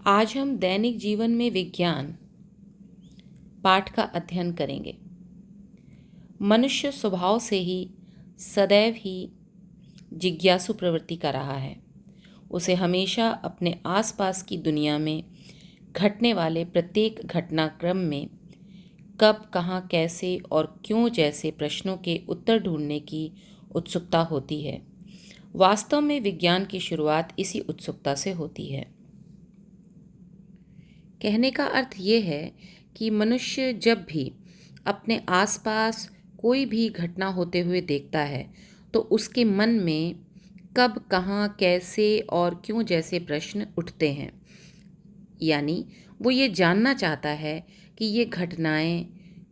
आज हम दैनिक जीवन में विज्ञान पाठ का अध्ययन करेंगे। मनुष्य स्वभाव से ही सदैव ही जिज्ञासु प्रवृत्ति का रहा है। उसे हमेशा अपने आसपास की दुनिया में घटने वाले प्रत्येक घटनाक्रम में कब, कहाँ, कैसे और क्यों जैसे प्रश्नों के उत्तर ढूंढने की उत्सुकता होती है। वास्तव में विज्ञान की शुरुआत इसी उत्सुकता से होती है। कहने का अर्थ ये है कि मनुष्य जब भी अपने आसपास कोई भी घटना होते हुए देखता है तो उसके मन में कब, कहाँ, कैसे और क्यों जैसे प्रश्न उठते हैं। यानी वो ये जानना चाहता है कि ये घटनाएं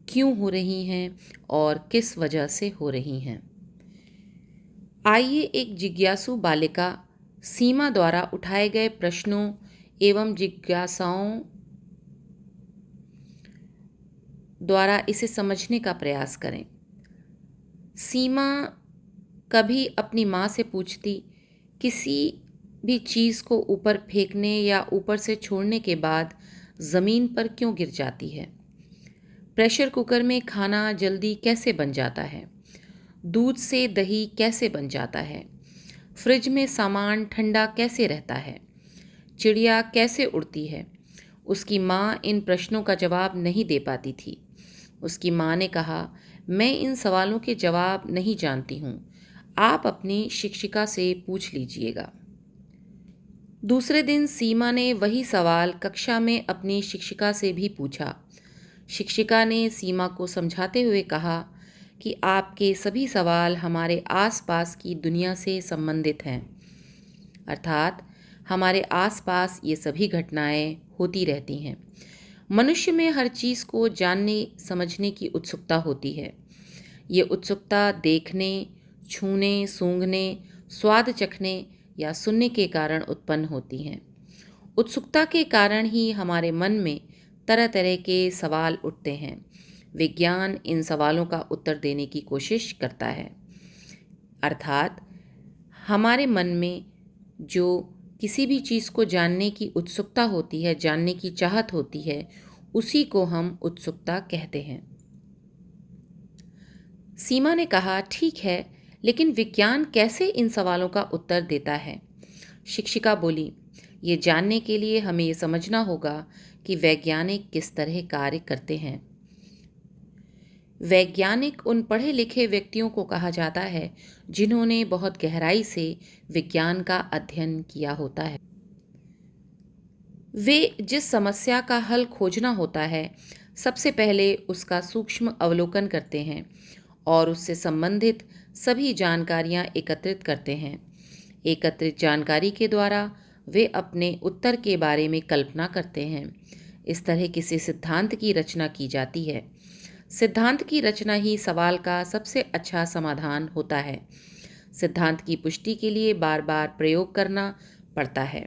क्यों हो रही हैं और किस वजह से हो रही हैं। आइए एक जिज्ञासु बालिका सीमा द्वारा उठाए गए प्रश्नों एवं जिज्ञासाओं द्वारा इसे समझने का प्रयास करें। सीमा कभी अपनी माँ से पूछती, किसी भी चीज़ को ऊपर फेंकने या ऊपर से छोड़ने के बाद ज़मीन पर क्यों गिर जाती है? प्रेशर कुकर में खाना जल्दी कैसे बन जाता है? दूध से दही कैसे बन जाता है? फ्रिज में सामान ठंडा कैसे रहता है? चिड़िया कैसे उड़ती है? उसकी माँ इन प्रश्नों का जवाब नहीं दे पाती थी। उसकी माँ ने कहा, मैं इन सवालों के जवाब नहीं जानती हूँ, आप अपनी शिक्षिका से पूछ लीजिएगा। दूसरे दिन सीमा ने वही सवाल कक्षा में अपनी शिक्षिका से भी पूछा। शिक्षिका ने सीमा को समझाते हुए कहा कि आपके सभी सवाल हमारे आसपास की दुनिया से संबंधित हैं, अर्थात हमारे आसपास ये सभी घटनाएं होती रहती हैं। मनुष्य में हर चीज़ को जानने समझने की उत्सुकता होती है। ये उत्सुकता देखने, छूने, सूंघने, स्वाद चखने या सुनने के कारण उत्पन्न होती हैं। उत्सुकता के कारण ही हमारे मन में तरह तरह के सवाल उठते हैं। विज्ञान इन सवालों का उत्तर देने की कोशिश करता है, अर्थात हमारे मन में जो किसी भी चीज़ को जानने की उत्सुकता होती है, जानने की चाहत होती है, उसी को हम उत्सुकता कहते हैं। सीमा ने कहा, ठीक है, लेकिन विज्ञान कैसे इन सवालों का उत्तर देता है? शिक्षिका बोली, ये जानने के लिए हमें ये समझना होगा कि वैज्ञानिक किस तरह कार्य करते हैं। वैज्ञानिक उन पढ़े लिखे व्यक्तियों को कहा जाता है जिन्होंने बहुत गहराई से विज्ञान का अध्ययन किया होता है। वे जिस समस्या का हल खोजना होता है, सबसे पहले उसका सूक्ष्म अवलोकन करते हैं और उससे संबंधित सभी जानकारियां एकत्रित करते हैं। एकत्रित जानकारी के द्वारा वे अपने उत्तर के बारे में कल्पना करते हैं। इस तरह किसी सिद्धांत की रचना की जाती है। सिद्धांत की रचना ही सवाल का सबसे अच्छा समाधान होता है। सिद्धांत की पुष्टि के लिए बार बार प्रयोग करना पड़ता है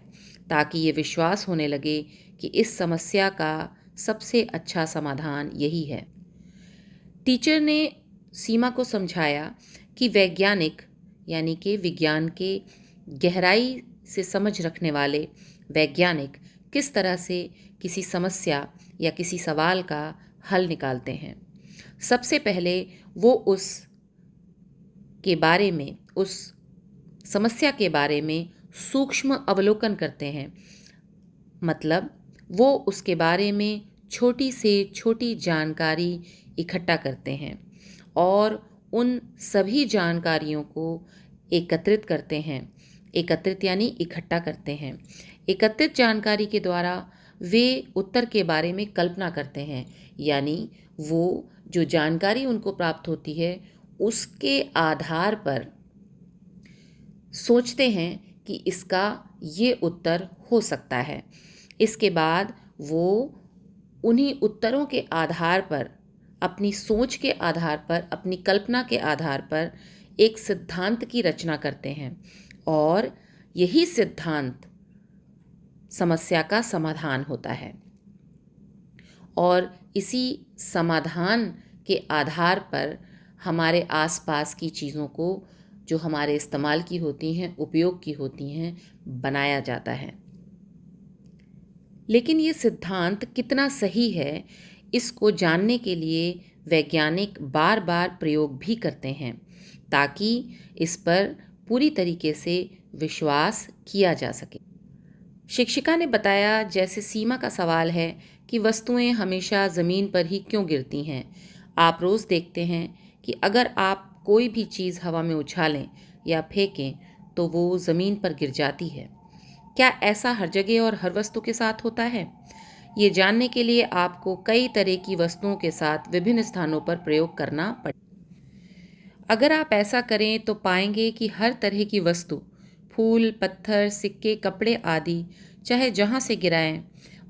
ताकि ये विश्वास होने लगे कि इस समस्या का सबसे अच्छा समाधान यही है। टीचर ने सीमा को समझाया कि वैज्ञानिक यानी कि विज्ञान के गहराई से समझ रखने वाले वैज्ञानिक किस तरह से किसी समस्या या किसी सवाल का हल निकालते हैं। सबसे पहले वो उस समस्या के बारे में सूक्ष्म अवलोकन करते हैं, मतलब वो उसके बारे में छोटी से छोटी जानकारी इकट्ठा करते हैं और उन सभी जानकारियों को एकत्रित करते हैं। एकत्रित यानी इकट्ठा करते हैं। एकत्रित जानकारी के द्वारा वे उत्तर के बारे में कल्पना करते हैं, यानी वो जो जानकारी उनको प्राप्त होती है उसके आधार पर सोचते हैं कि इसका ये उत्तर हो सकता है। इसके बाद वो उन्हीं उत्तरों के आधार पर, अपनी सोच के आधार पर, अपनी कल्पना के आधार पर एक सिद्धांत की रचना करते हैं और यही सिद्धांत समस्या का समाधान होता है। और इसी समाधान के आधार पर हमारे आसपास की चीज़ों को जो हमारे इस्तेमाल की होती हैं, उपयोग की होती हैं, बनाया जाता है। लेकिन ये सिद्धांत कितना सही है, इसको जानने के लिए वैज्ञानिक बार बार प्रयोग भी करते हैं ताकि इस पर पूरी तरीके से विश्वास किया जा सके। शिक्षिका ने बताया, जैसे सीमा का सवाल है कि वस्तुएं हमेशा ज़मीन पर ही क्यों गिरती हैं। आप रोज़ देखते हैं कि अगर आप कोई भी चीज़ हवा में उछालें या फेंकें तो वो ज़मीन पर गिर जाती है। क्या ऐसा हर जगह और हर वस्तु के साथ होता है? ये जानने के लिए आपको कई तरह की वस्तुओं के साथ विभिन्न स्थानों पर प्रयोग करना पड़ेगा। अगर आप ऐसा करें तो पाएंगे कि हर तरह की वस्तु, फूल, पत्थर, सिक्के, कपड़े आदि, चाहे जहां से गिराएं,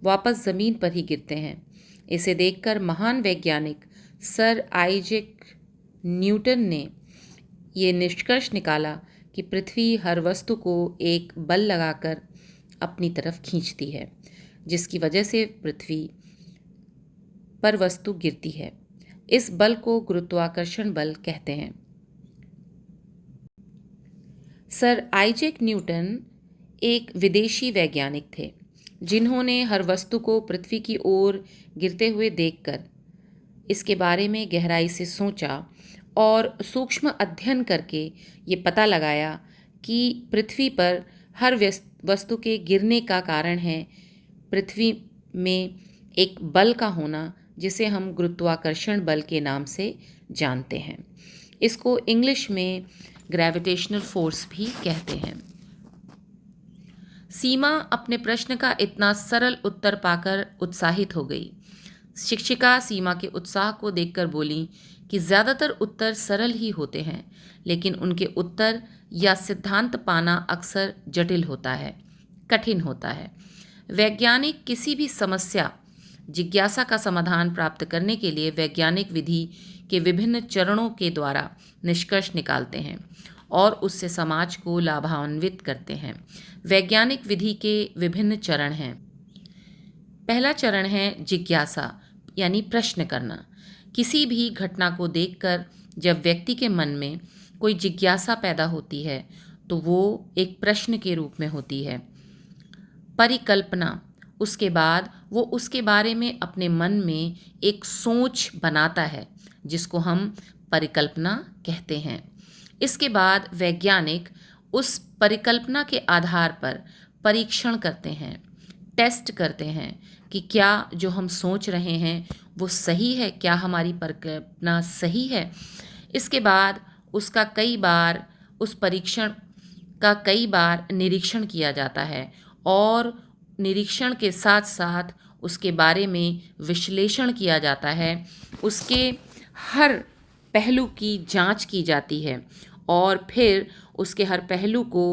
वापस ज़मीन पर ही गिरते हैं। इसे देखकर महान वैज्ञानिक सर आइजैक न्यूटन ने ये निष्कर्ष निकाला कि पृथ्वी हर वस्तु को एक बल लगाकर अपनी तरफ खींचती है, जिसकी वजह से पृथ्वी पर वस्तु गिरती है। इस बल को गुरुत्वाकर्षण बल कहते हैं। सर आइजैक न्यूटन एक विदेशी वैज्ञानिक थे जिन्होंने हर वस्तु को पृथ्वी की ओर गिरते हुए देखकर इसके बारे में गहराई से सोचा और सूक्ष्म अध्ययन करके ये पता लगाया कि पृथ्वी पर हर वस्तु के गिरने का कारण है पृथ्वी में एक बल का होना, जिसे हम गुरुत्वाकर्षण बल के नाम से जानते हैं। इसको इंग्लिश में ग्रेविटेशनल फोर्स भी कहते हैं। सीमा अपने प्रश्न का इतना सरल उत्तर पाकर उत्साहित हो गई। शिक्षिका सीमा के उत्साह को देखकर बोली कि ज़्यादातर उत्तर सरल ही होते हैं, लेकिन उनके उत्तर या सिद्धांत पाना अक्सर जटिल होता है, कठिन होता है। वैज्ञानिक किसी भी समस्या, जिज्ञासा का समाधान प्राप्त करने के लिए वैज्ञानिक विधि के विभिन्न चरणों के द्वारा निष्कर्ष निकालते हैं और उससे समाज को लाभान्वित करते हैं। वैज्ञानिक विधि के विभिन्न चरण हैं। पहला चरण है जिज्ञासा, यानी प्रश्न करना। किसी भी घटना को देखकर जब व्यक्ति के मन में कोई जिज्ञासा पैदा होती है तो वो एक प्रश्न के रूप में होती है। परिकल्पना, उसके बाद वो उसके बारे में अपने मन में एक सोच बनाता है जिसको हम परिकल्पना कहते हैं। इसके बाद वैज्ञानिक उस परिकल्पना के आधार पर परीक्षण करते हैं, टेस्ट करते हैं कि क्या जो हम सोच रहे हैं वो सही है, क्या हमारी परिकल्पना सही है। इसके बाद उस परीक्षण का कई बार निरीक्षण किया जाता है और निरीक्षण के साथ साथ उसके बारे में विश्लेषण किया जाता है। उसके हर पहलू की जांच की जाती है और फिर उसके हर पहलू को